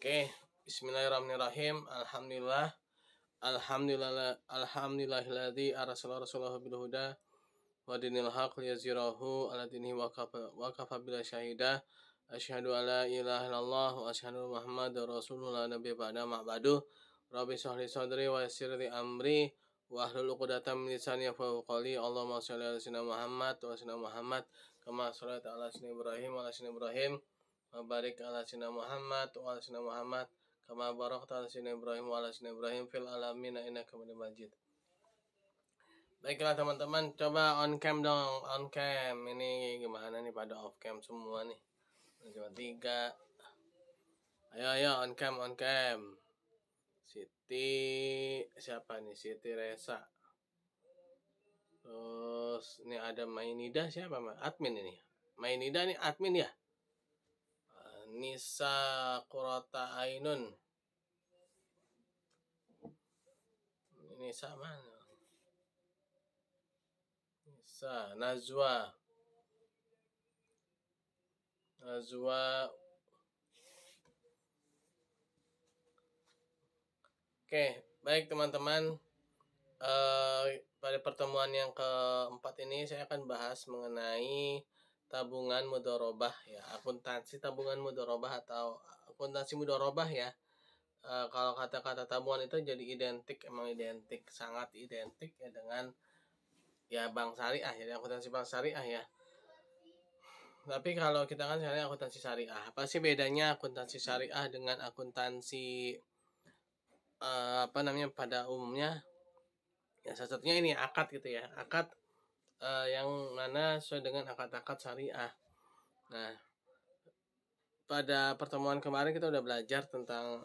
Oke, bismillahirrahmanirrahim. Alhamdulillahilladzi arsala rasulahu bil huda wa dinil haq liyuzhirahu 'ala dinihi wa kafa billahi syahida. Asyhadu an la ilaha illallah wa asyhadu anna Muhammadar rasulullah nabiyya ba'da ma ba'du. Rabbi shrah li sadri wa yassir li amri wa hlul 'uqdatam min lisani yafqahu qawli. Allahumma shalli 'ala sayyidina Muhammad wa sayyidina Muhammad kama shallaita 'ala sayyidina Ibrahim wa 'ala sayyidina Ibrahim wa barik 'ala sayyidina Muhammad wa 'ala sayyidina Muhammad kama barakta 'ala sayyidina Ibrahim wa 'ala sayyidina Ibrahim fil alamin innaka Hamidum Majid. Baiklah teman-teman, coba on cam dong, on cam. Ini gimana nih, pada off cam semua nih. Cuma 3. Ayo on cam, on cam. Siti siapa nih? Siti Resa. Terus ini ada Mainida, siapa admin ini? Mainida nih admin ya. Nisa Qurata Ainun. Ini sama. Nisa Najwa. Oke, baik teman-teman. Pada pertemuan yang keempat ini saya akan bahas mengenai tabungan mudharabah ya, akuntansi tabungan mudharabah atau akuntansi mudharabah ya. Kalau kata-kata tabungan itu jadi identik, sangat identik ya dengan ya bank syariah, jadi akuntansi bank syariah ya. Tapi kalau kita kan sekarang akuntansi syariah, apa sih bedanya akuntansi syariah dengan akuntansi pada umumnya? Ya salah satunya ini akad gitu ya, akad yang mana sesuai dengan akad-akad syariah. Nah, pada pertemuan kemarin kita udah belajar tentang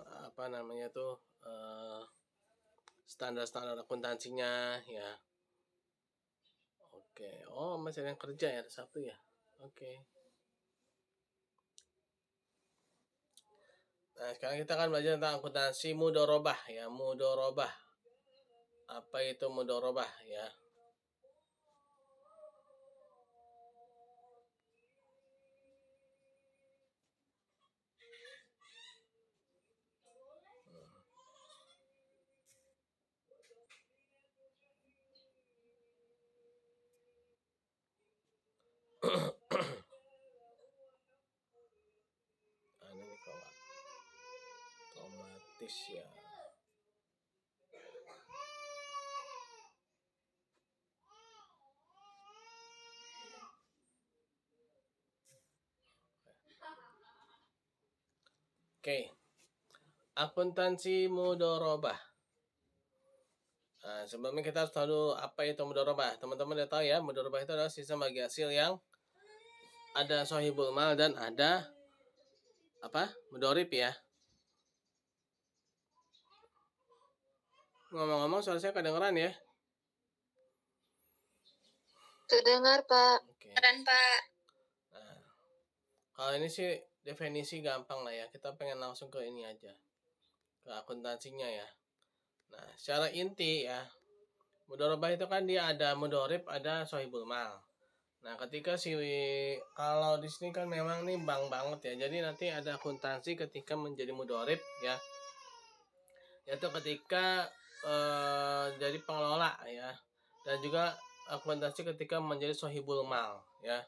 standar-standar akuntansinya ya. Oke, masih ada yang kerja ya, Sabtu ya. Oke. Nah, sekarang kita akan belajar tentang akuntansi mudharabah ya, mudharabah. Apa itu mudharabah ya? Ini kalau otomatis ya. Oke. Akuntansi mudharabah. Nah, sebelumnya kita harus tahu apa itu mudharabah. Teman-teman udah tahu ya, mudharabah itu adalah sistem bagi hasil yang ada sohibul mal dan ada mudharib ya. Ngomong-ngomong suara saya kedengeran ya? Kedengar, Pak. Oke. Nah, kalau ini sih definisi gampang lah ya. Kita pengen langsung ke ini aja, ke akuntansinya ya. Nah, secara inti ya, mudharabah itu kan dia ada mudharib, ada sohibul mal. Nah, kalau di sini kan memang nih bank banget ya. Jadi nanti ada akuntansi ketika menjadi mudharib ya. Yaitu ketika jadi pengelola ya. Dan juga akuntansi ketika menjadi sohibul mal ya.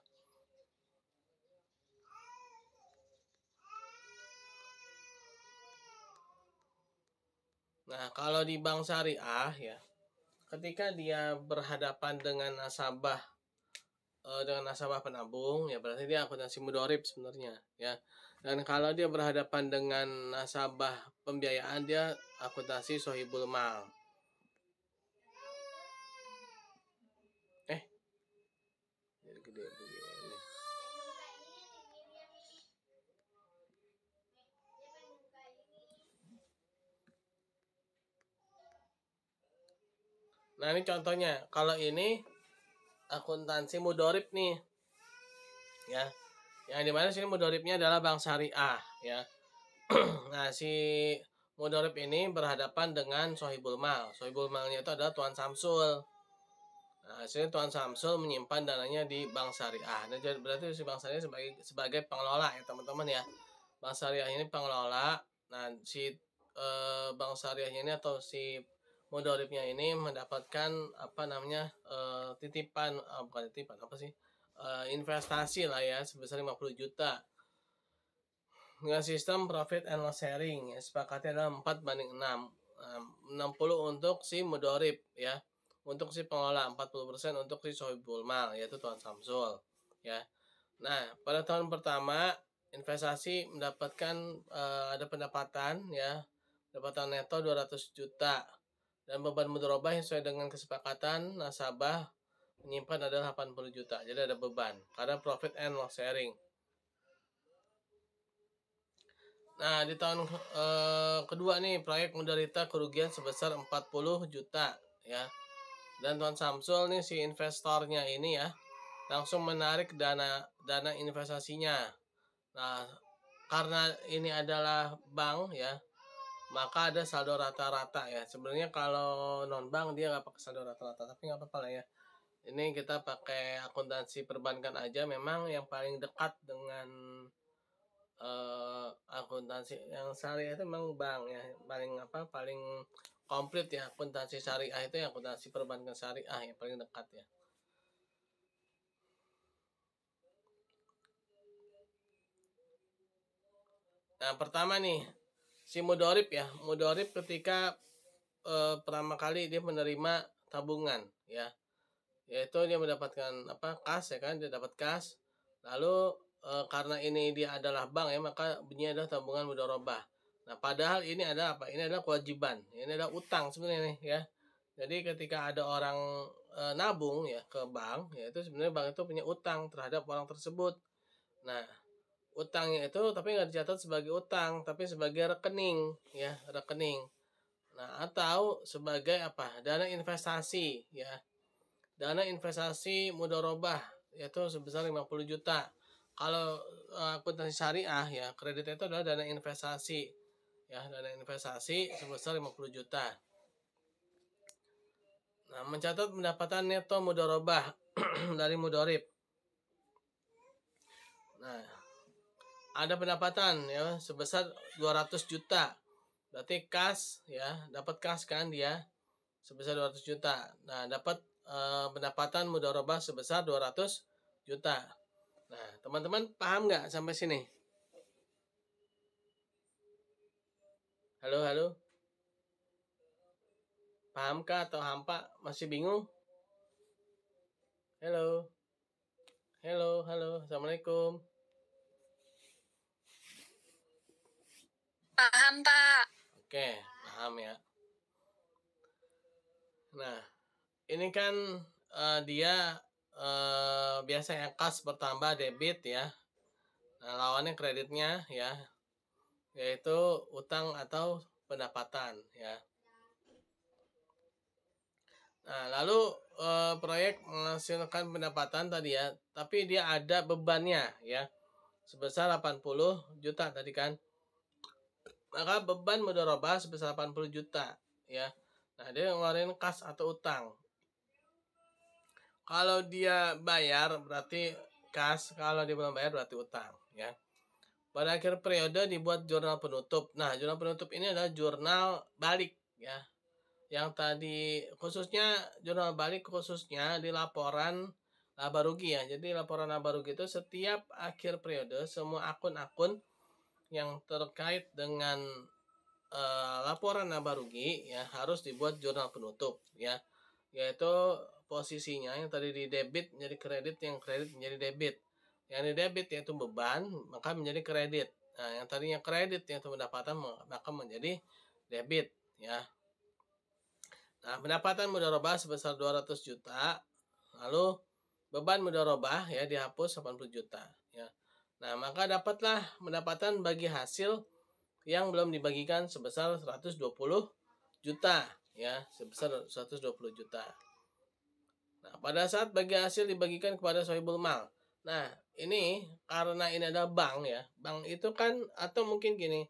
Nah, kalau di bank syariah ya, ketika dia berhadapan dengan nasabah penabung ya, berarti dia akuntansi mudharib sebenarnya ya. Dan kalau dia berhadapan dengan nasabah pembiayaan, dia akuntansi sohibul mal. Jadi gede begini. Nah, ini contohnya. Kalau ini akuntansi mudharib nih ya, yang dimana sini mudharibnya adalah bank syariah ya. Nah, si mudharib ini berhadapan dengan sohibul mal. Sohibul malnya itu adalah Tuan Samsul. Nah, sini Tuan Samsul menyimpan dananya di bank syariah. Nah, berarti si bank syariah sebagai pengelola ya teman-teman ya. Bank syariah ini pengelola Nah, si bank syariahnya ini atau si mudoribnya ini mendapatkan apa namanya titipan, bukan titipan apa sih, investasi lah ya sebesar 50 juta dengan sistem profit and loss sharing ya, sepakatnya adalah 4/6. 60 untuk si mudorib ya, untuk si pengelola, 40% untuk si sohibul mal yaitu Tuan Samsul ya. Nah, pada tahun pertama investasi mendapatkan ada pendapatan ya, pendapatan neto 200 juta dan beban mudorobah sesuai dengan kesepakatan nasabah menyimpan adalah 80 juta. Jadi ada beban karena profit and loss sharing. Nah, di tahun kedua nih proyek menderita kerugian sebesar 40 juta ya. Dan Tuan Samsul nih si investornya ini ya langsung menarik dana investasinya. Nah, karena ini adalah bank ya, maka ada saldo rata-rata ya. Sebenarnya kalau non bank dia nggak pakai saldo rata-rata, tapi nggak apa-apa lah ya. Ini kita pakai akuntansi perbankan aja. Memang yang paling dekat dengan akuntansi yang syariah itu memang bank ya, paling komplit ya. Akuntansi syariah itu yang akuntansi perbankan syariah yang paling dekat ya. Nah, pertama nih si mudorib ya, mudorib ketika pertama kali dia menerima tabungan ya, yaitu dia mendapatkan kas ya kan, dia dapat kas. Lalu karena ini dia adalah bank ya, maka bunyinya adalah tabungan mudorobah. Nah, padahal ini adalah apa? Ini adalah kewajiban, ini adalah utang sebenarnya nih ya. Jadi ketika ada orang nabung ya ke bank, ya itu sebenarnya bank itu punya utang terhadap orang tersebut. Nah, utangnya itu tapi nggak dicatat sebagai utang, tapi sebagai rekening ya, rekening. Nah, atau sebagai apa? Dana investasi ya. Dana investasi mudorobah yaitu sebesar 50 juta. Kalau akuntansi syariah ya, kredit itu adalah dana investasi. Ya, dana investasi sebesar 50 juta. Nah, mencatat pendapatan neto mudorobah dari mudorib. Nah, ada pendapatan ya sebesar 200 juta. Berarti kas ya, dapat kas kan dia sebesar 200 juta. Nah, dapat pendapatan mudharabah sebesar 200 juta. Nah, teman-teman paham nggak sampai sini? Halo, halo. Pahamkah atau hampa? Masih bingung? Halo. Halo, halo. Assalamualaikum. Paham, Pak. Oke, paham ya. Nah, ini kan dia biasanya kas bertambah debit ya. Nah, lawannya kreditnya ya, yaitu utang atau pendapatan ya. Nah, lalu proyek menghasilkan pendapatan tadi ya, tapi dia ada bebannya ya, sebesar 80 juta tadi kan. Maka beban mudharabah sebesar 80 juta ya. Nah, dia ngeluarin kas atau utang. Kalau dia bayar berarti kas, kalau dia belum bayar berarti utang ya. Pada akhir periode dibuat jurnal penutup. Nah, jurnal penutup ini adalah jurnal balik ya. Yang tadi khususnya jurnal balik khususnya di laporan laba rugi ya. Jadi laporan laba rugi itu setiap akhir periode semua akun-akun yang terkait dengan laporan laba rugi ya harus dibuat jurnal penutup ya. Yaitu posisinya yang tadi di debit menjadi kredit, yang kredit menjadi debit. Yang di debit yaitu beban maka menjadi kredit. Nah, yang tadinya kredit yaitu pendapatan maka menjadi debit ya. Nah, pendapatan mudharabah sebesar 200 juta, lalu beban mudharabah ya dihapus 80 juta ya. Nah, maka dapatlah pendapatan bagi hasil yang belum dibagikan sebesar 120 juta ya, sebesar 120 juta. Nah, pada saat bagi hasil dibagikan kepada sohibul mal. Nah, ini karena ini adalah bank ya. Bank itu kan atau mungkin gini,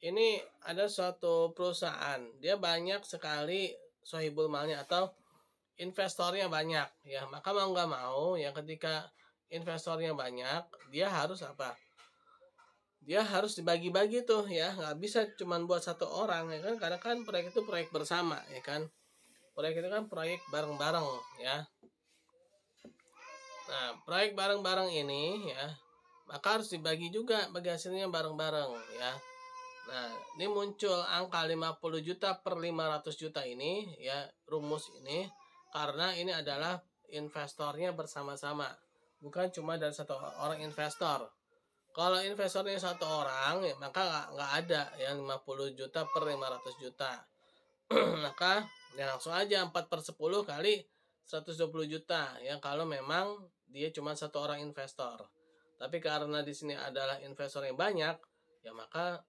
ini ada suatu perusahaan, dia banyak sekali sohibul malnya atau investornya banyak ya, maka mau nggak mau ya ketika investornya banyak dia harus apa, dia harus dibagi-bagi tuh ya, nggak bisa cuman buat satu orang ya kan, karena kan proyek itu proyek bersama ya kan, proyek itu kan proyek bareng-bareng ya. Nah, proyek bareng-bareng ini ya, maka harus dibagi juga bagi hasilnya bareng-bareng ya. Nah, ini muncul angka 50 juta per 500 juta ini ya, rumus ini karena ini adalah investornya bersama-sama. Bukan cuma dari satu orang investor. Kalau investornya satu orang ya, maka nggak ada yang 50 juta per 500 juta. Maka ya langsung aja 4/10 kali 120 juta ya, kalau memang dia cuma satu orang investor. Tapi karena di sini adalah investor yang banyak ya, maka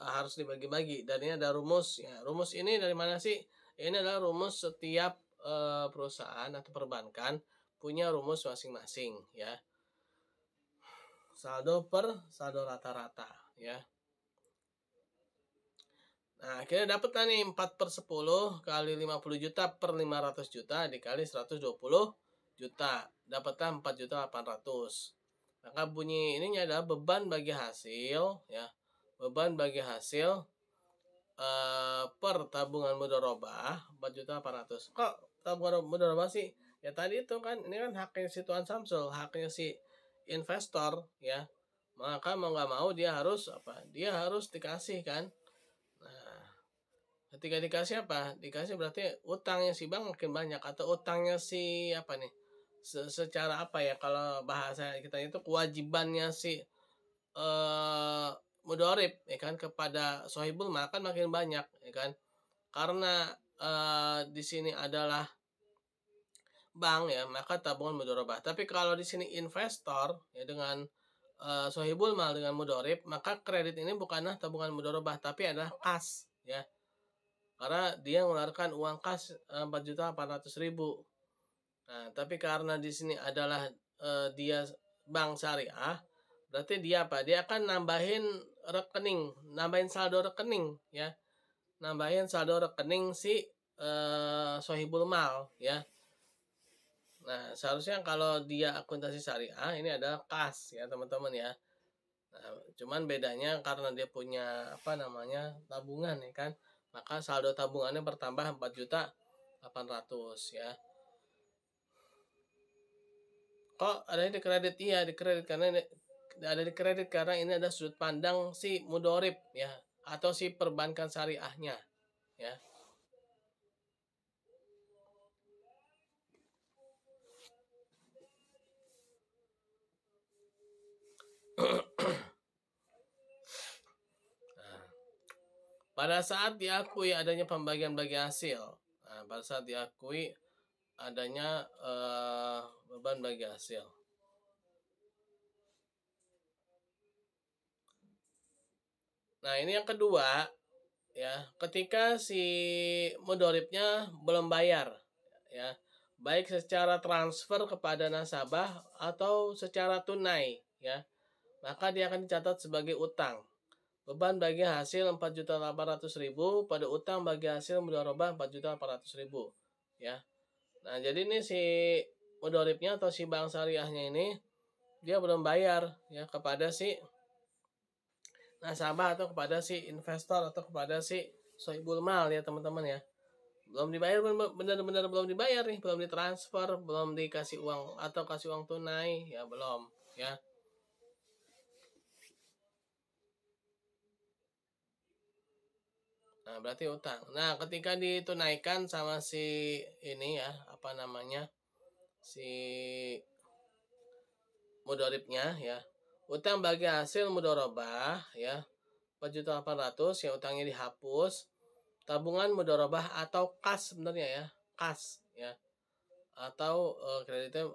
harus dibagi-bagi. Dan ini ada rumus ya. Rumus ini dari mana sih? Ini adalah rumus setiap perusahaan atau perbankan punya rumus masing-masing ya. Saldo per saldo rata-rata ya. Nah, akhirnya dapat nih 4/10 kali 50 juta per 500 juta dikali 120 juta. Dapatlah 4.800.000. Maka bunyi ininya adalah beban bagi hasil ya. Beban bagi hasil per tabungan mudharabah 4.800.000. Kok tabungan mudharabah sih? Ya tadi itu kan, ini kan haknya si Tuan Samsul, haknya si investor ya. Maka mau nggak mau dia harus apa? Dia harus dikasih kan. Nah, ketika dikasih apa? Dikasih berarti utangnya si bank makin banyak, atau utangnya si apa nih? Secara apa ya, kalau bahasa kita itu kewajibannya si mudorib ya kan kepada sohibul mal kan makin banyak ya kan, karena di sini adalah bank ya, maka tabungan mudorobah. Tapi kalau di sini investor ya dengan sohibul mal dengan mudorib, maka kredit ini bukanlah tabungan mudorobah tapi adalah kas ya, karena dia mengeluarkan uang kas 4.800.000. Nah, tapi karena di sini adalah dia bank syariah, berarti dia apa? Dia akan nambahin rekening, nambahin saldo rekening ya. Nambahin saldo rekening si sohibul mal ya. Nah, seharusnya kalau dia akuntansi syariah ini adalah kas ya, teman-teman ya. Nah, cuman bedanya karena dia punya apa namanya? Tabungan ya kan. Maka saldo tabungannya bertambah 4.800.000 ya. Kok ada di kredit? Iya, di kredit karena ini, ada di kredit karena ini ada sudut pandang si mudorib ya, atau si perbankan syariahnya ya. Nah, pada saat diakui adanya pembagian bagi hasil, nah, pada saat diakui adanya beban bagi hasil. Nah, ini yang kedua ya, ketika si mudoribnya belum bayar ya, baik secara transfer kepada nasabah atau secara tunai ya, maka dia akan dicatat sebagai utang. Beban bagi hasil 4.800.000 pada utang bagi hasil mudharabah 4.800.000 ya. Nah, jadi ini si mudharibnya atau si bank syariahnya ini dia belum bayar ya kepada si nasabah atau kepada si investor atau kepada si sohibul mal ya, teman-teman ya. Belum dibayar, benar-benar belum dibayar nih, belum ditransfer, belum dikasih uang atau kasih uang tunai ya, belum ya. Nah, berarti utang. Nah, ketika ditunaikan sama si ini ya, apa namanya? Si mudoribnya ya. Utang bagi hasil mudorobah ya. 4.800.000 ya, utangnya dihapus. Tabungan mudorobah atau kas sebenarnya ya. Kas ya. Atau kreditnya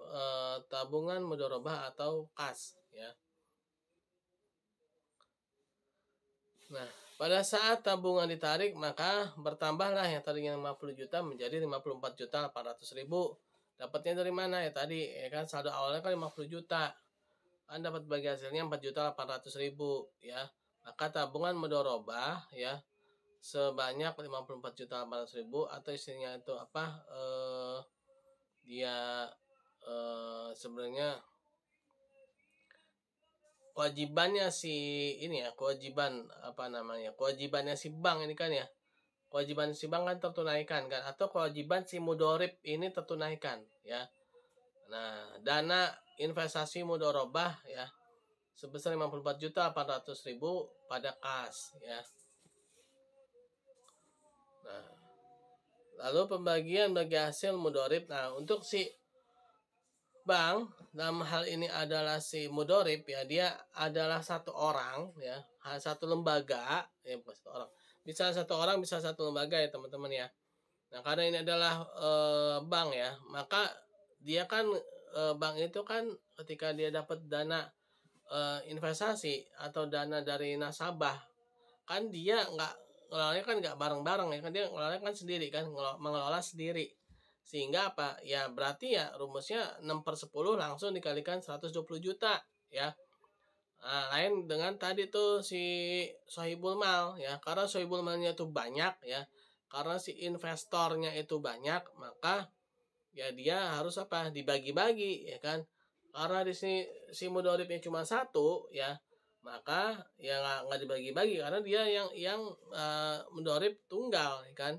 tabungan mudorobah atau kas ya. Nah, pada saat tabungan ditarik, maka bertambahlah yang tadinya 50 juta menjadi 54.800.000. Dapatnya dari mana ya tadi? Ya kan saldo awalnya kan 50 juta. Kan dapat bagi hasilnya 4.800.000 ya. Maka tabungan mudharabah ya sebanyak 54.800.000, atau isinya itu apa? Dia sebenarnya kewajibannya si ini ya, kewajibannya si bank ini kan ya. Kewajiban si bank kan tertunaikan kan, atau kewajiban si mudorib ini tertunaikan ya. Nah, dana investasi mudorobah ya sebesar 54.800.000 pada kas ya. Nah, lalu pembagian bagi hasil mudorib. Nah, untuk si bank dalam hal ini adalah si mudorib ya, dia adalah satu orang ya, satu lembaga ya, bukan satu orang. Bisa satu orang, bisa satu lembaga ya teman-teman ya. Nah, karena ini adalah bank ya, maka dia kan bank itu kan ketika dia dapat dana investasi atau dana dari nasabah, kan dia ngelolanya kan nggak bareng-bareng ya, kan dia ngelolanya kan sendiri kan, mengelola sendiri. Sehingga apa? Ya berarti ya rumusnya 6/10 langsung dikalikan 120 juta ya. Nah, lain dengan tadi tuh si sohibul mal ya, karena sohibul malnya itu banyak ya, karena si investornya itu banyak, maka ya dia harus apa? Dibagi-bagi ya kan. Karena di sini si mudoribnya cuma satu ya, maka ya nggak dibagi-bagi karena dia yang mudorib tunggal ya kan.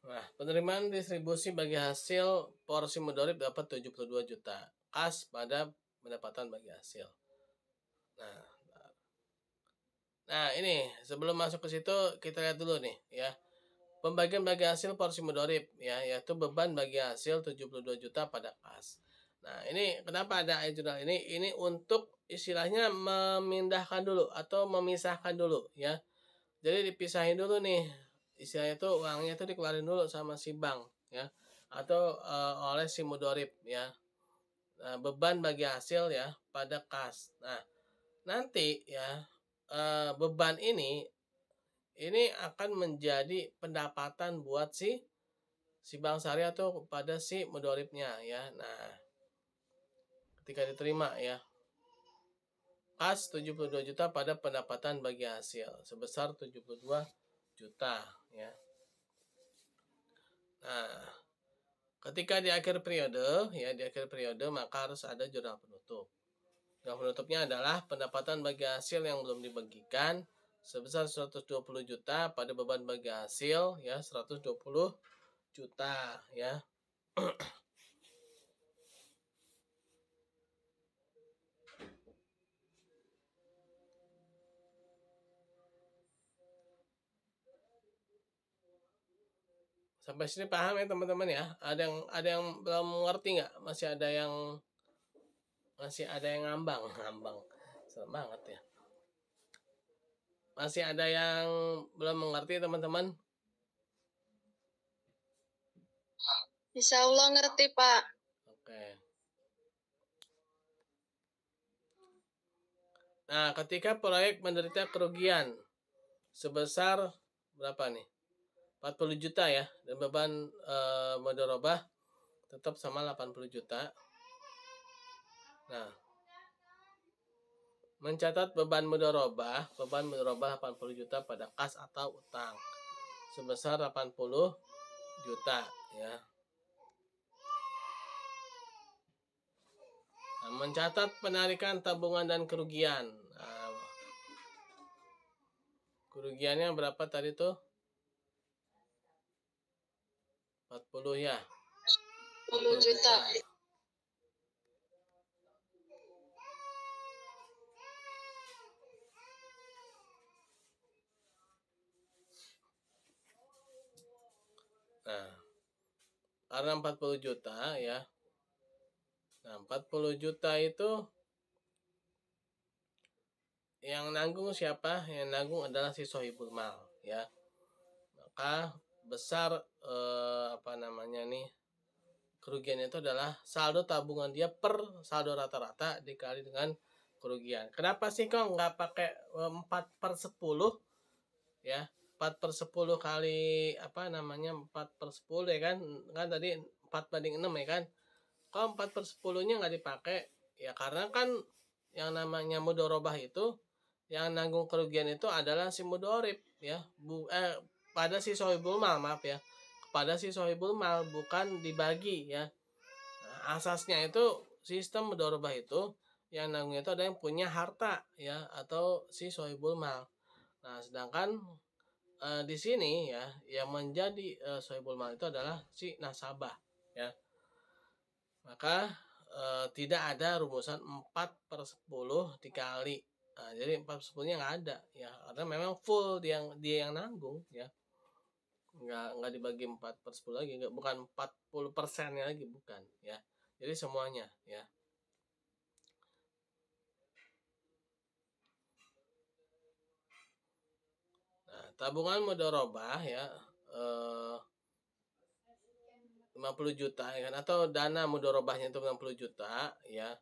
Nah, penerimaan distribusi bagi hasil porsi mudorib dapat 72 juta kas pada pendapatan bagi hasil. Nah, ini sebelum masuk ke situ kita lihat dulu nih ya. Pembagian bagi hasil porsi mudorib ya, yaitu beban bagi hasil 72 juta pada kas. Nah, ini kenapa ada ayat jurnal ini? Ini untuk istilahnya memindahkan dulu atau memisahkan dulu ya. Jadi dipisahin dulu nih. Istilahnya itu uangnya itu dikeluarin dulu sama si bank ya, atau oleh si mudorib ya. Nah, beban bagi hasil ya pada kas. Nah, nanti ya beban ini akan menjadi pendapatan buat si bank syariah atau pada si mudoribnya ya. Nah, ketika diterima ya, kas 72 juta pada pendapatan bagi hasil sebesar 72 juta ya. Nah, ketika di akhir periode ya, maka harus ada jurnal penutup. Jurnal penutupnya adalah pendapatan bagi hasil yang belum dibagikan sebesar 120 juta pada beban bagi hasil ya 120 juta ya. Sampai sini paham ya teman-teman ya? Ada yang belum mengerti nggak? Masih ada yang ngambang. Serem banget ya. Masih ada yang belum mengerti teman-teman? Insya Allah ngerti, Pak. Oke. Nah, ketika proyek menderita kerugian sebesar berapa nih? 40 juta ya, dan beban mudorobah tetap sama 80 juta. Nah, mencatat beban mudorobah 80 juta pada kas atau utang sebesar 80 juta ya. Nah, mencatat penarikan tabungan dan kerugian. Nah, kerugiannya berapa tadi tuh? 40 ya. 10 juta. Nah, karena 40 juta ya. Nah, 40 juta itu yang nanggung siapa? Yang nanggung adalah si sohibul mal ya. Maka besar kerugiannya itu adalah saldo tabungan dia per saldo rata-rata dikali dengan kerugian. Kenapa sih kok nggak pakai 4/10 ya? 4/10 kali 4/10 ya kan? Kan tadi 4/6 ya kan? Kalau 4/10-nya nggak dipakai, ya karena kan yang namanya mudorobah itu, yang nanggung kerugian itu adalah si mudorib, ya. Pada si sohibul mal, maaf ya. Kepada si sohibul mal, bukan dibagi, ya. Nah, asasnya itu sistem mudorobah itu yang nanggung itu ada yang punya harta, ya, atau si sohibul mal. Nah, sedangkan di sini ya yang menjadi sohibul mal itu adalah si nasabah, ya. Maka tidak ada rumusan 4/10 dikali. Nah, jadi 4/10-nya nggak ada, ya, karena memang full dia yang nanggung, ya. Nggak dibagi 4/10 lagi, bukan 40%-nya lagi, bukan, ya. Jadi semuanya, ya. Nah, tabungan mudharabah, ya, 50 juta, ya kan, atau dana mudharabahnya itu 60 juta, ya.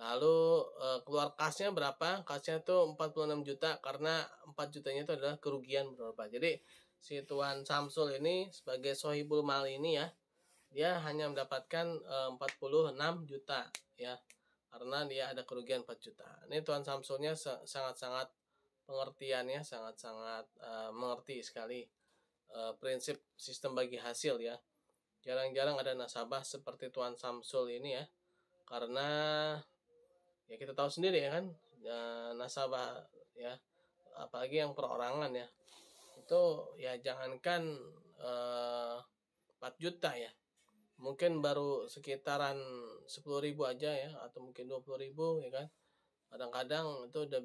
Lalu keluar kasnya berapa? Kasnya itu 46 juta karena 4 jutanya itu adalah kerugian mudharabah. Jadi si Tuan Samsul ini sebagai sohibul mal ini, ya, dia hanya mendapatkan 46 juta, ya. Karena dia ada kerugian 4 juta. Ini Tuan Samsulnya sangat-sangat pengertiannya sangat-sangat mengerti sekali prinsip sistem bagi hasil, ya. Jarang-jarang ada nasabah seperti Tuan Samsul ini, ya. Karena ya kita tahu sendiri, ya kan, ya, nasabah, ya, apalagi yang perorangan, ya, itu ya jangankan 4 juta, ya, mungkin baru sekitaran 10.000 aja, ya, atau mungkin 20.000, ya kan, kadang-kadang itu udah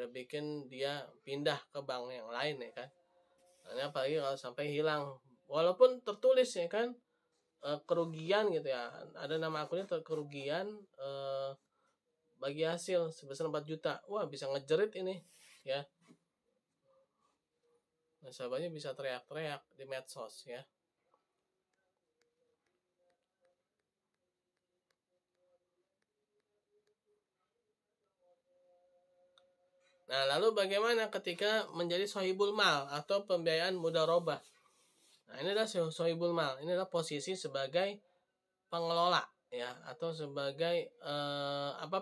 bikin dia pindah ke bank yang lain, ya kan. Nah, apalagi kalau sampai hilang walaupun tertulis, ya kan, kerugian gitu, ya, ada nama akunnya kerugian bagi hasil sebesar 4 juta. Wah, bisa ngejerit ini, ya. Nasabahnya bisa teriak-teriak di medsos, ya. Nah, lalu bagaimana ketika menjadi sohibul mal atau pembiayaan mudharabah? Nah, ini adalah sohibul mal. Ini adalah posisi sebagai pengelola, ya, atau sebagai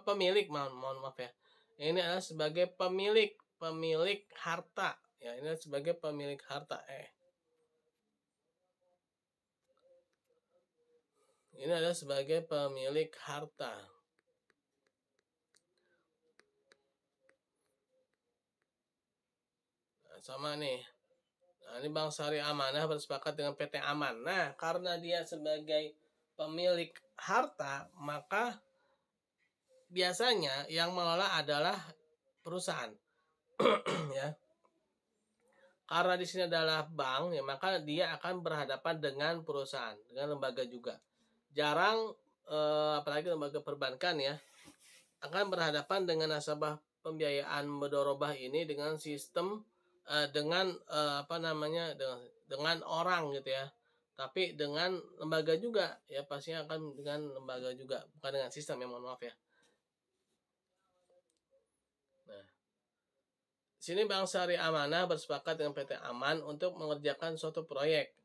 pemilik, mohon maaf, ya. Ini adalah sebagai pemilik harta, ya. Ini adalah sebagai pemilik harta. Ini adalah sebagai pemilik harta. Nah, sama nih. Nah, ini Bank Syariah Amanah bersepakat dengan PT Aman. Nah, karena dia sebagai pemilik harta, maka biasanya yang mengelola adalah perusahaan. Ya. Karena di sini adalah bank, ya, maka dia akan berhadapan dengan perusahaan, dengan lembaga juga. Jarang apalagi lembaga perbankan, ya, akan berhadapan dengan nasabah pembiayaan mudharabah ini dengan sistem dengan dengan orang, gitu, ya. Tapi dengan lembaga juga, ya, pastinya akan dengan lembaga juga, bukan dengan sistem, ya, mohon maaf, ya. Nah, sini Bank Syariah Amanah bersepakat dengan PT Aman untuk mengerjakan suatu proyek.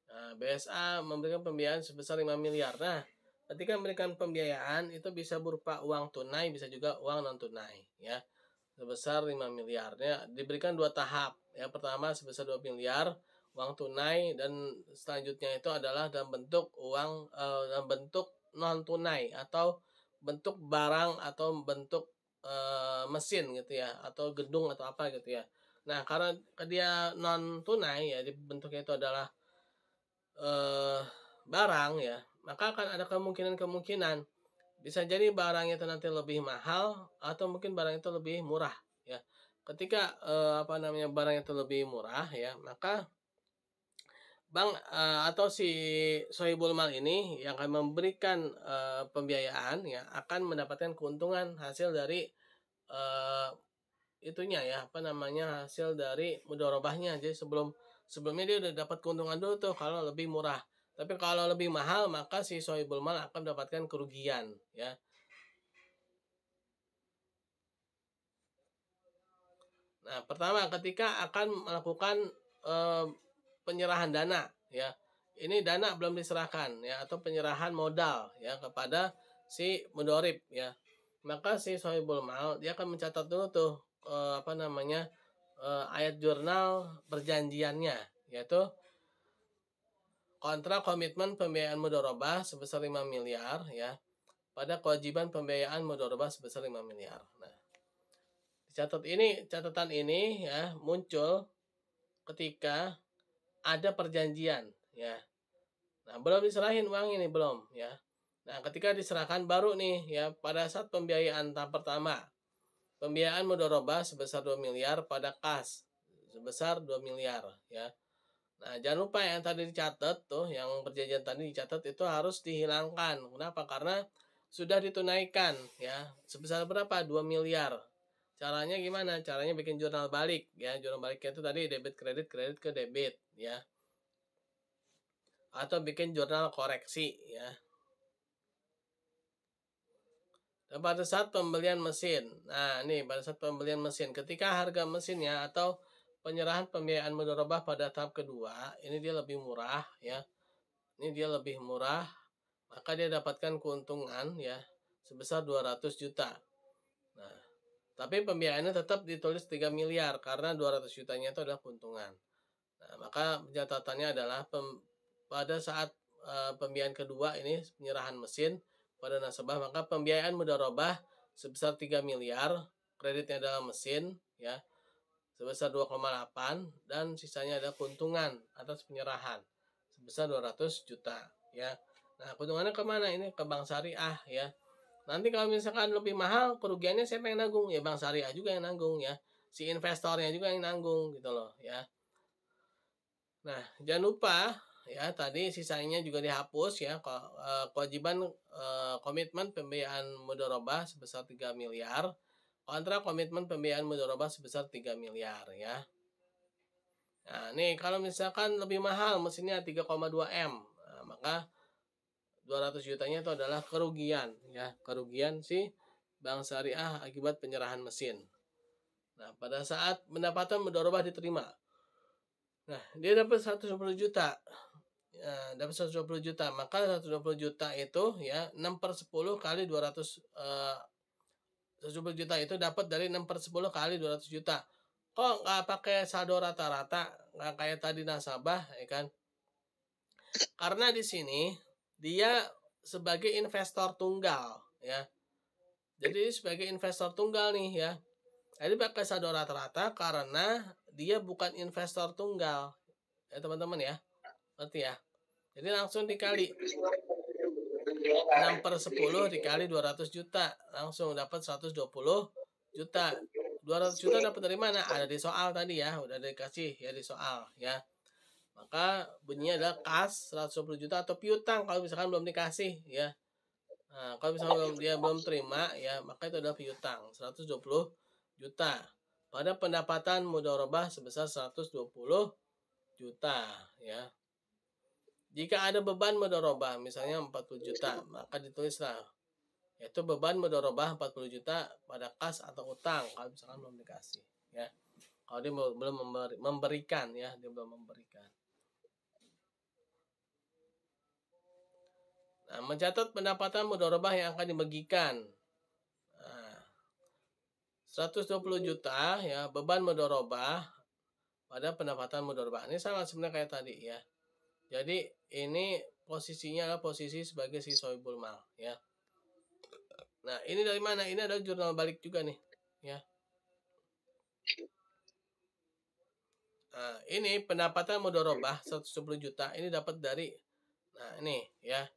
Nah, BSA memberikan pembiayaan sebesar 5 miliar. Nah, ketika memberikan pembiayaan itu bisa berupa uang tunai, bisa juga uang non tunai, ya. Sebesar 5 miliar. Ya, diberikan 2 tahap. Yang pertama sebesar 2 miliar uang tunai, dan selanjutnya itu adalah dalam bentuk uang dalam bentuk non tunai atau bentuk barang atau bentuk mesin, gitu, ya, atau gedung atau apa, gitu, ya. Nah, karena dia non tunai, ya, bentuknya itu adalah barang, ya, maka akan ada kemungkinan bisa jadi barang itu nanti lebih mahal atau mungkin barang itu lebih murah, ya. Ketika barang itu lebih murah, ya, maka bank atau si sohibul mal ini yang akan memberikan pembiayaan, ya, akan mendapatkan keuntungan hasil dari itunya, ya, hasil dari mudharabahnya. Jadi sebelumnya dia udah dapat keuntungan dulu tuh kalau lebih murah. Tapi kalau lebih mahal, maka si sohibul mal akan mendapatkan kerugian, ya. Nah, pertama ketika akan melakukan penyerahan dana, ya, ini dana belum diserahkan ya, atau penyerahan modal ya kepada si mudorib ya, maka si sohibul mal dia akan mencatat dulu tuh ayat jurnal perjanjiannya, yaitu kontrak komitmen pembiayaan mudorobah sebesar 5 miliar ya, pada kewajiban pembiayaan mudorobah sebesar 5 miliar. Nah, catatan ini ya muncul ketika ada perjanjian ya. Nah, belum diserahin uang ini belum ya. Nah, ketika diserahkan baru nih ya, pada saat pembiayaan tahap pertama, pembiayaan mudorobah sebesar 2 miliar pada kas sebesar 2 miliar ya. Nah, jangan lupa yang tadi dicatat tuh, yang perjanjian tadi dicatat itu harus dihilangkan. Kenapa? Karena sudah ditunaikan ya. Sebesar berapa? 2 miliar. Caranya gimana? Caranya bikin jurnal balik ya. Jurnal baliknya itu tadi debit kredit ke debit ya. Atau bikin jurnal koreksi ya. Dan pada saat pembelian mesin, nah ini pada saat pembelian mesin, ketika harga mesinnya atau penyerahan pembiayaan mudorobah pada tahap kedua, ini dia lebih murah ya, ini dia lebih murah, maka dia dapatkan keuntungan ya sebesar 200 juta. Nah, tapi pembiayaannya tetap ditulis 3 miliar karena 200 jutanya itu adalah keuntungan. Nah, maka catatannya adalah pada saat pembiayaan kedua ini penyerahan mesin pada nasabah, maka pembiayaan mudharabah sebesar 3 miliar, kreditnya dalam mesin ya sebesar 2,8 dan sisanya ada keuntungan atas penyerahan sebesar 200 juta ya. Nah, keuntungannya kemana? Ini ke bank syariah ya. Nanti kalau misalkan lebih mahal, kerugiannya siapa yang nanggung? Ya bank syariah juga yang nanggung ya. Si investornya juga yang nanggung gitu loh ya. Nah, jangan lupa ya tadi sisanya juga dihapus ya, kewajiban komitmen pembiayaan mudharabah sebesar 3 miliar, kontrak komitmen pembiayaan mudharabah sebesar 3 miliar ya. Nah, nih kalau misalkan lebih mahal mesinnya 3,2 M, nah, maka 200 jutanya itu adalah kerugian ya, kerugian si bank syariah akibat penyerahan mesin. Nah, pada saat pendapatan mudharabah diterima, nah dia dapat 120 juta. Ya, dapat 120 juta, maka 120 juta itu ya 6/10 kali 200 120 juta itu dapat dari 6/10 kali 200 juta. Kok nggak pakai saldo rata-rata, nggak kayak tadi nasabah ya kan? Karena di sini dia sebagai investor tunggal ya. Jadi sebagai investor tunggal nih ya. Jadi pakai saldo rata-rata karena dia bukan investor tunggal. Ya teman-teman ya. Ngerti ya? Jadi langsung dikali 6/10 dikali 200 juta. Langsung dapat 120 juta. 200 juta dapat dari mana? Ada di soal tadi ya. Udah dikasih ya di soal ya. Maka bunyinya adalah kas 120 juta atau piutang kalau misalkan belum dikasih ya. Nah, kalau misalkan dia belum terima ya, maka itu adalah piutang 120 juta. Pada pendapatan mudharabah sebesar 120 juta ya. Jika ada beban mudharabah misalnya 40 juta, maka ditulislah yaitu beban mudharabah 40 juta pada kas atau utang kalau misalkan belum dikasih ya. Kalau dia belum memberikan ya, dia belum memberikan. Nah, mencatat pendapatan mudharabah yang akan dibagikan. Nah, 120 juta ya, beban mudharabah pada pendapatan mudharabah. Ini sama sebenarnya kayak tadi ya. Jadi ini posisinya adalah posisi sebagai si sohibul mal ya. Nah, ini dari mana? Ini adalah jurnal balik juga nih ya. Nah, ini pendapatan mudharabah 120 juta ini dapat dari, nah ini ya,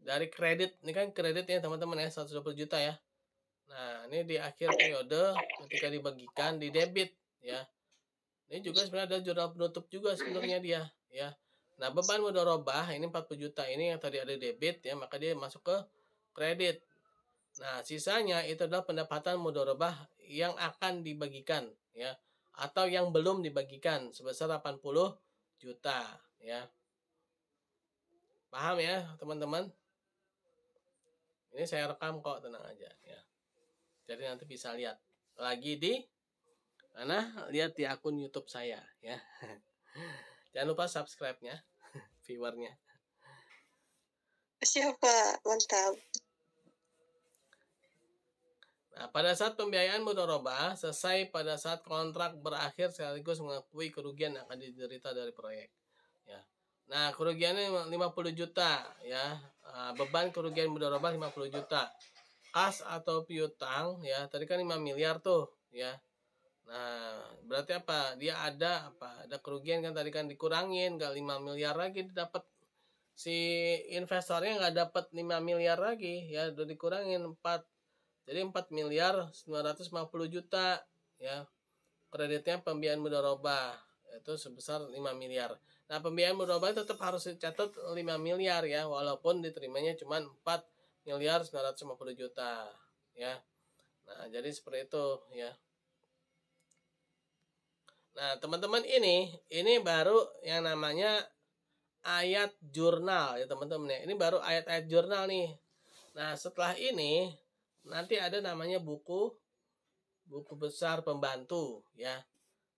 dari kredit. Ini kan kreditnya teman-teman ya, 120 juta ya. Nah, ini di akhir periode ketika dibagikan di debit ya. Ini juga sebenarnya ada jurnal penutup juga sebenarnya dia ya. Nah, beban mudharabah ini 40 juta ini yang tadi ada debit ya, maka dia masuk ke kredit. Nah, sisanya itu adalah pendapatan mudharabah yang akan dibagikan ya, atau yang belum dibagikan sebesar 80 juta ya. Paham ya, teman-teman? Ini saya rekam kok, tenang aja ya. Jadi nanti bisa lihat lagi di mana, lihat di akun YouTube saya ya. Jangan lupa subscribe-nya. viewernya. Siapa? Mantap. Nah, pada saat pembiayaan mudharabah selesai pada saat kontrak berakhir sekaligus mengakui kerugian yang akan diderita dari proyek. Ya. Nah, kerugiannya 50 juta ya. Beban kerugian mudharabah 50 juta. Kas atau piutang ya, tadi kan 5 miliar tuh ya. Nah, berarti apa? Dia ada apa? Ada kerugian kan tadi kan dikurangin, enggak 5 miliar lagi dapat si investornya nggak dapat 5 miliar lagi ya, udah dikurangin 4. Jadi 4 miliar 950 juta ya. Kreditnya pembiayaan mudharabah itu sebesar 5 miliar. Nah, pembiayaan mudharabah tetap harus dicatat 5 miliar ya, walaupun diterimanya cuma 4 miliar 950 juta ya. Nah, jadi seperti itu ya. Nah, teman-teman ini baru yang namanya ayat jurnal ya, teman-teman ya. Ini baru ayat-ayat jurnal nih. Nah, setelah ini nanti ada namanya buku besar pembantu ya.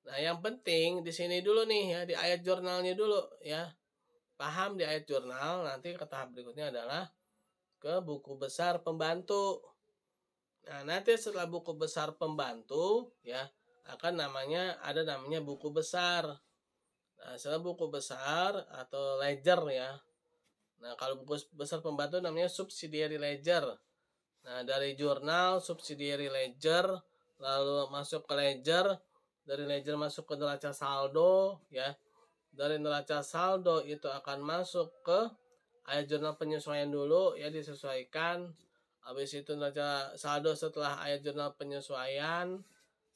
Nah, yang penting di sini dulu nih ya, di ayat jurnalnya dulu ya. Paham di ayat jurnal, nanti ke tahap berikutnya adalah ke buku besar pembantu. Nah, nanti setelah buku besar pembantu ya, akan ada namanya buku besar. Nah, setelah buku besar atau ledger ya. Nah, kalau buku besar pembantu namanya subsidiary ledger. Nah, dari jurnal subsidiary ledger, lalu masuk ke ledger, dari ledger masuk ke neraca saldo ya. Dari neraca saldo itu akan masuk ke ayat jurnal penyesuaian dulu ya, disesuaikan. Habis itu neraca saldo setelah ayat jurnal penyesuaian,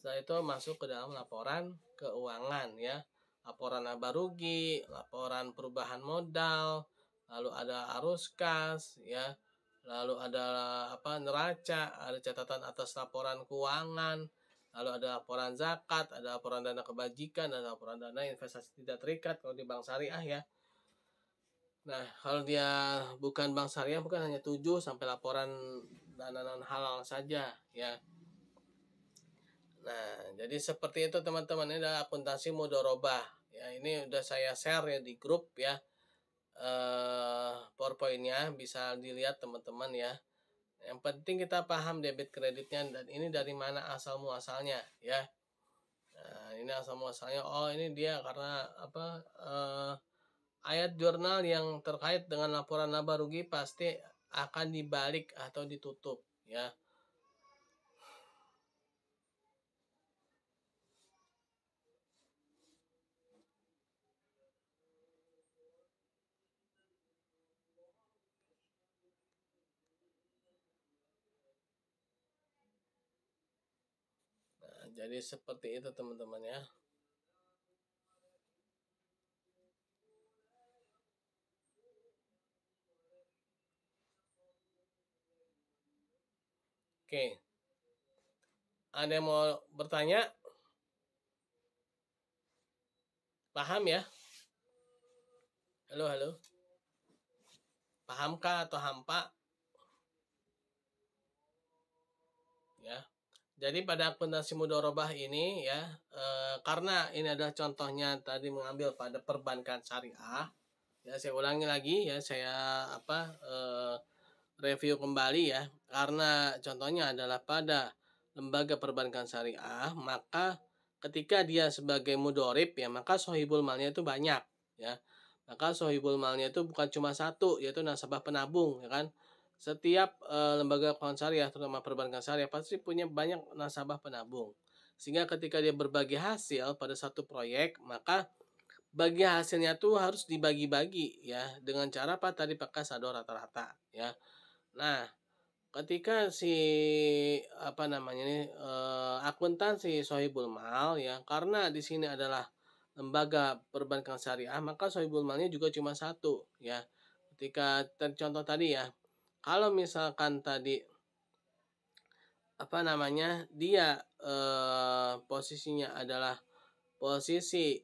setelah itu masuk ke dalam laporan keuangan ya. Laporan laba rugi, laporan perubahan modal, lalu ada arus kas ya. Lalu ada neraca, ada catatan atas laporan keuangan, lalu ada laporan zakat, ada laporan dana kebajikan, ada laporan dana investasi tidak terikat kalau di bank syariah ya. Nah, kalau dia bukan bank syariah bukan hanya 7 sampai laporan dana non halal saja ya. Nah, jadi seperti itu teman-teman, ini adalah akuntansi mudharabah. Ya, ini udah saya share ya di grup ya. PowerPoint-nya bisa dilihat teman-teman ya. Yang penting kita paham debit kreditnya dan ini dari mana asal muasalnya ya. Nah, ini asal muasalnya. Oh, ini dia karena ayat jurnal yang terkait dengan laporan laba rugi pasti akan dibalik atau ditutup ya. Nah, jadi seperti itu teman-teman ya. Oke. Ada yang mau bertanya? Paham ya? Halo. Pahamkah atau hampa? Ya. Jadi pada akuntansi mudharabah ini ya, karena ini adalah contohnya tadi mengambil pada perbankan syariah. Ya, saya ulangi lagi ya, saya review kembali ya. Karena contohnya adalah pada lembaga perbankan syariah, maka ketika dia sebagai mudharib ya, maka sohibul malnya itu banyak ya. Maka sohibul malnya itu bukan cuma satu, yaitu nasabah penabung ya kan. Setiap lembaga keuangan syariah, terutama perbankan syariah, pasti punya banyak nasabah penabung. Sehingga ketika dia berbagi hasil pada satu proyek, maka bagi hasilnya tuh harus dibagi-bagi ya, dengan cara apa tadi pakai saldo rata-rata ya. Nah, ketika si akuntansi sohibul mal ya, karena di sini adalah lembaga perbankan syariah, maka sohibul malnya juga cuma satu ya. Ketika contoh tadi ya, kalau misalkan tadi dia posisinya adalah posisi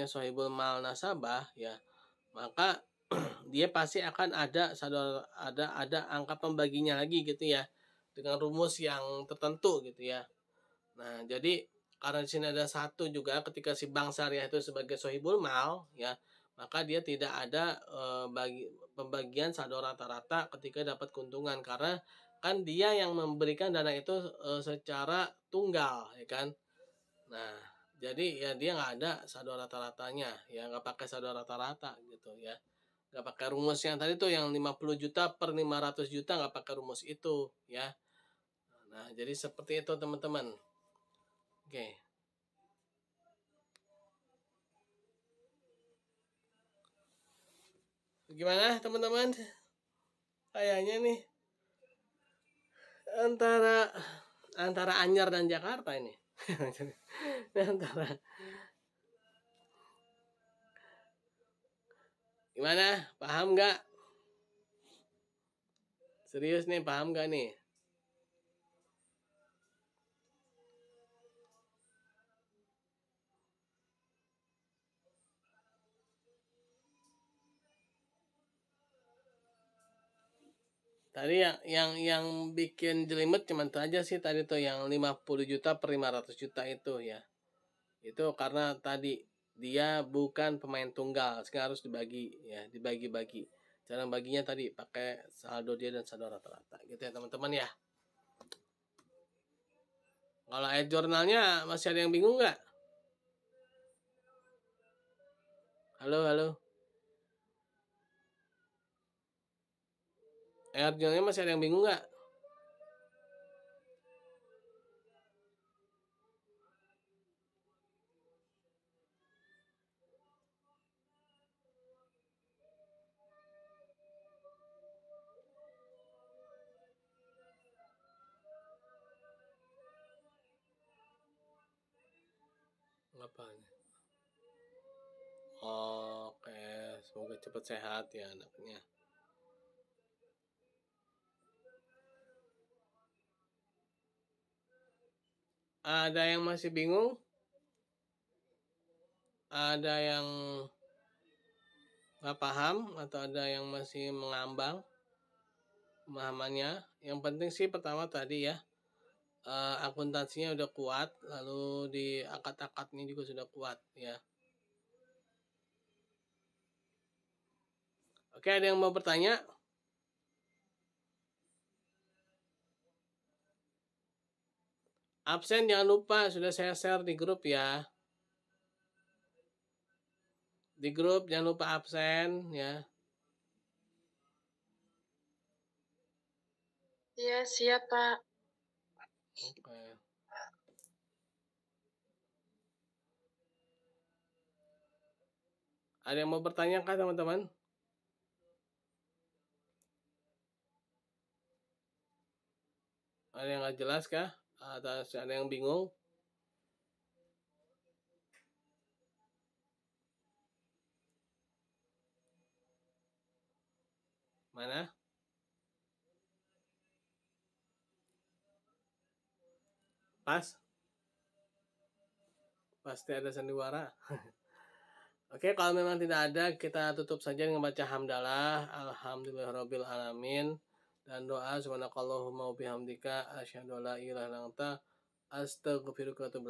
sohibul mal nasabah ya, maka dia pasti akan ada angka pembaginya lagi gitu ya, dengan rumus yang tertentu gitu ya. Nah, jadi karena di sini ada satu juga, ketika si bank syariah itu sebagai sohibul mal ya, maka dia tidak ada pembagian saldo rata-rata ketika dapat keuntungan, karena kan dia yang memberikan dana itu secara tunggal, ya kan. Nah, jadi ya dia nggak ada saldo rata-ratanya, ya nggak pakai saldo rata-rata gitu ya. Nggak pakai rumus yang tadi tuh yang 50 juta per 500 juta, nggak pakai rumus itu ya. Nah, jadi seperti itu teman-teman. Oke. Gimana teman-teman? Kayaknya nih antara Anyar dan Jakarta ini. Antara gimana? Paham nggak? Serius nih, paham nggak nih? Tadi yang bikin jelimet cuma itu aja sih tadi tuh yang 50 juta per 500 juta itu ya. Itu karena tadi dia bukan pemain tunggal, sekarang harus dibagi ya, dibagi-bagi. Cara baginya tadi pakai saldo dia dan saldo rata-rata gitu ya teman-teman ya. Kalau ayat jurnalnya masih ada yang bingung nggak? Halo. Ayat jurnalnya masih ada yang bingung nggak? Apanya? Oke, semoga cepat sehat ya anaknya. Ada yang masih bingung? Ada yang nggak paham atau ada yang masih mengambang pemahamannya? Yang penting sih pertama tadi ya, akuntansinya udah kuat, lalu di akad-akadnya juga sudah kuat ya. Oke, ada yang mau bertanya? Absen jangan lupa, sudah saya share di grup ya. Di grup jangan lupa absen ya. Iya, siap, Pak. Oke. Ada yang mau bertanya kah teman-teman? Ada yang nggak jelas kah? Atau ada yang bingung? Mana? Pas? Pasti ada sandiwara. Oke, kalau memang tidak ada, kita tutup saja dengan baca hamdalah, alhamdulillahirabbil alamin, dan doa subhanakallahumma wa bihamdika asyhadu an la ilaha illa anta astaghfiruka wa atubu